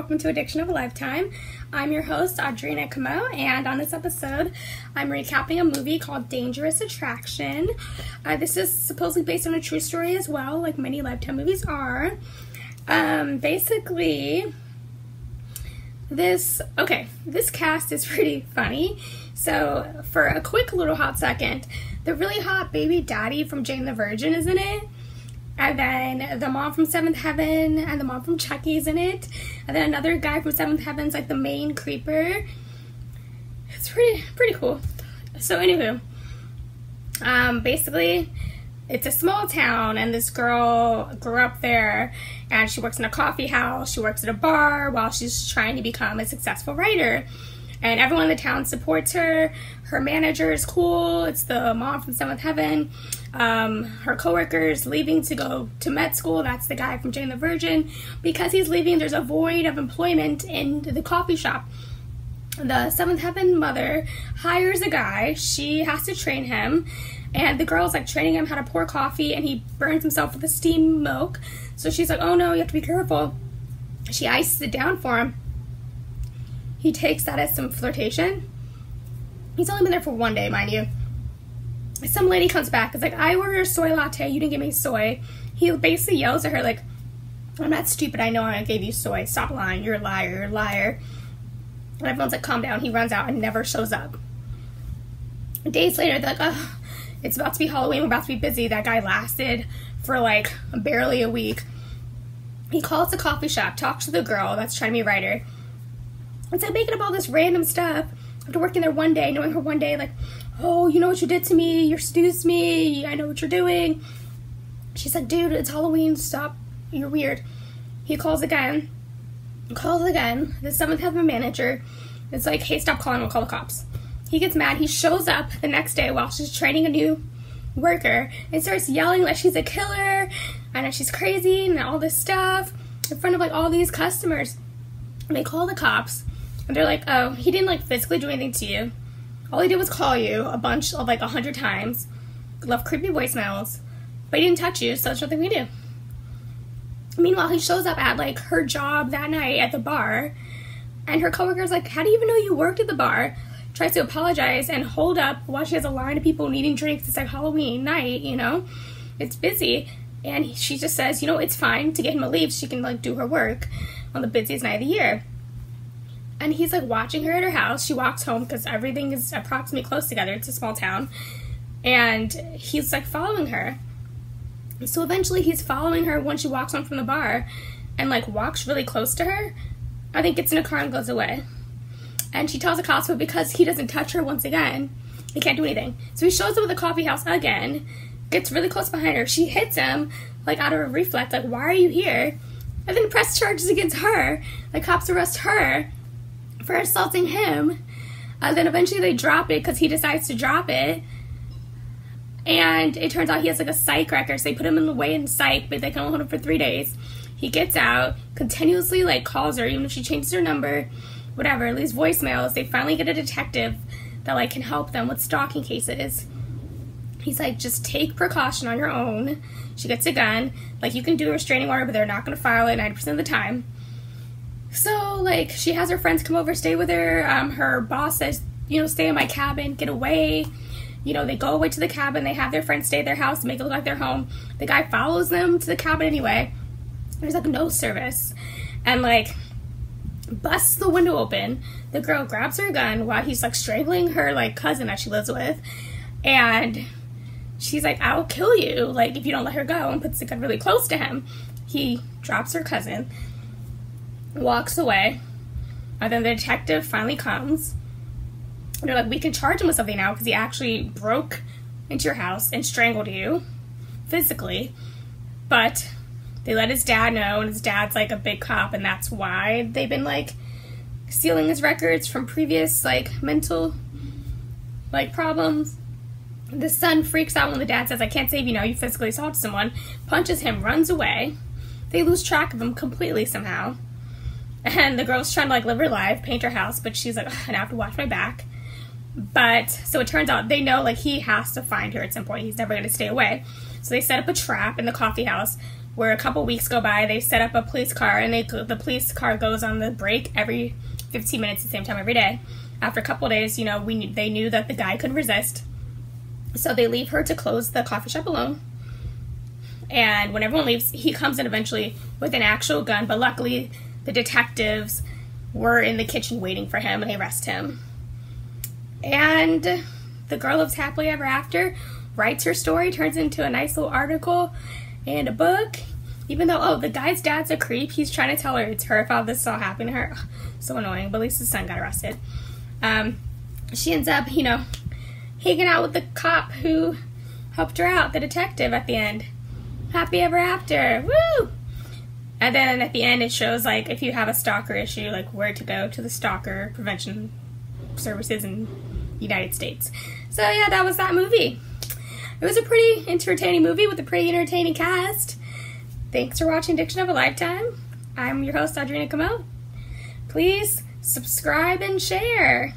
welcome to Addiction of a Lifetime. I'm your host, Audrina Camo, and on this episode, I'm recapping a movie called Dangerous Attraction. This is supposedly based on a true story as well, like many Lifetime movies are. Basically, this cast is pretty funny. So, for a quick little hot second, the really hot baby daddy from Jane the Virgin is in it. And then the mom from Seventh Heaven and the mom from Chucky's in it. And then another guy from Seventh Heaven's like the main creeper. It's pretty cool. So anywho, basically, it's a small town and this girl grew up there and she works in a coffee house, she works at a bar while she's trying to become a successful writer. And everyone in the town supports her. Her manager is cool. It's the mom from Seventh Heaven. Her coworker's leaving to go to med school. That's the guy from Jane the Virgin. Because he's leaving, there's a void of employment in the coffee shop. The Seventh Heaven mother hires a guy. She has to train him. And the girl's like training him how to pour coffee, and he burns himself with the steam milk. So she's like, oh no, you have to be careful. She ices it down for him. He takes that as some flirtation. He's only been there for one day, mind you. Some lady comes back. It's like, I ordered a soy latte. You didn't give me soy. He basically yells at her like, I'm not stupid. I know I gave you soy. Stop lying. You're a liar. You're a liar. And everyone's like, calm down. He runs out and never shows up. Days later, they're like, oh, it's about to be Halloween. We're about to be busy. That guy lasted for like barely a week. He calls the coffee shop, talks to the girl that's trying to be a writer. It's like making up all this random stuff after working there one day, knowing her one day, like, oh, you know what you did to me, you seduced me, I know what you're doing. She's like, dude, it's Halloween, stop, you're weird. He calls again. The Seventh Heaven manager is like, hey, stop calling, we'll call the cops. He gets mad, he shows up the next day while she's training a new worker and starts yelling like she's a killer and that she's crazy and all this stuff in front of like all these customers. And they call the cops. And they're like, oh, he didn't, like, physically do anything to you. All he did was call you a bunch of, like, 100 times. Left creepy voicemails. But he didn't touch you, so there's nothing we do. Meanwhile, he shows up at, like, her job that night at the bar. And her coworker's like, how do you even know you worked at the bar? Tries to apologize and hold up while she has a line of people needing drinks. It's, like, Halloween night, you know? It's busy. And she just says, you know, it's fine to get him to leave so she can, like, do her work on the busiest night of the year. And he's like watching her at her house. She walks home because everything is approximately close together. It's a small town. And he's like following her. So eventually he's following her when she walks home from the bar and like walks really close to her. I think gets in a car and goes away. And she tells the cops, but because he doesn't touch her once again, he can't do anything. So he shows up at the coffee house again, gets really close behind her. She hits him like out of a reflex, like, why are you here? And then press charges against her. The cops arrest her for assaulting him. Then eventually they drop it because he decides to drop it. And it turns out he has like a psych record, so they put him in the way in psych, but they can only hold him for 3 days. He gets out, continuously like calls her, even if she changes her number, whatever, leaves voicemails. They finally get a detective that like can help them with stalking cases. He's like, just take precaution on your own. She gets a gun. Like, you can do a restraining order, but they're not going to file it 90% of the time. So, like, she has her friends come over, stay with her. Her boss says, you know, stay in my cabin, get away. You know, they go away to the cabin. They have their friends stay at their house to make it look like their home. The guy follows them to the cabin anyway. There's, like, no service. And, like, busts the window open. The girl grabs her gun while he's, like, strangling her, like, cousin that she lives with. And she's like, I'll kill you, like, if you don't let her go, and puts the gun really close to him. He drops her cousin, walks away, and then the detective finally comes. And they're like, we can charge him with something now because he actually broke into your house and strangled you physically. But they let his dad know, and his dad's like a big cop, and that's why they've been like stealing his records from previous like mental like problems. The son freaks out when the dad says, I can't save you now, you physically assaulted someone, punches him, runs away. They lose track of him completely somehow. And the girl's trying to like live her life, paint her house, but she's like, I have to watch my back. But, so it turns out they know like he has to find her at some point. He's never going to stay away. So they set up a trap in the coffee house where a couple weeks go by, they set up a police car, and the police car goes on the break every 15 minutes at the same time every day. After a couple days, they knew that the guy couldn't resist, so they leave her to close the coffee shop alone. And when everyone leaves, he comes in eventually with an actual gun, but luckily the detectives were in the kitchen waiting for him, and they arrest him. And the girl lives happily ever after, writes her story, turns into a nice little article and a book. Even though, the guy's dad's a creep, he's trying to tell her it's her fault this is all happening to her. Ugh, so annoying, but at least his son got arrested. She ends up, hanging out with the cop who helped her out, the detective, at the end. Happy ever after. Woo! And then at the end it shows, like, if you have a stalker issue, like, where to go to the stalker prevention services in the United States. So yeah, that was that movie. It was a pretty entertaining movie with a pretty entertaining cast. Thanks for watching Addiction of a Lifetime. I'm your host, Audrina Camille. Please subscribe and share.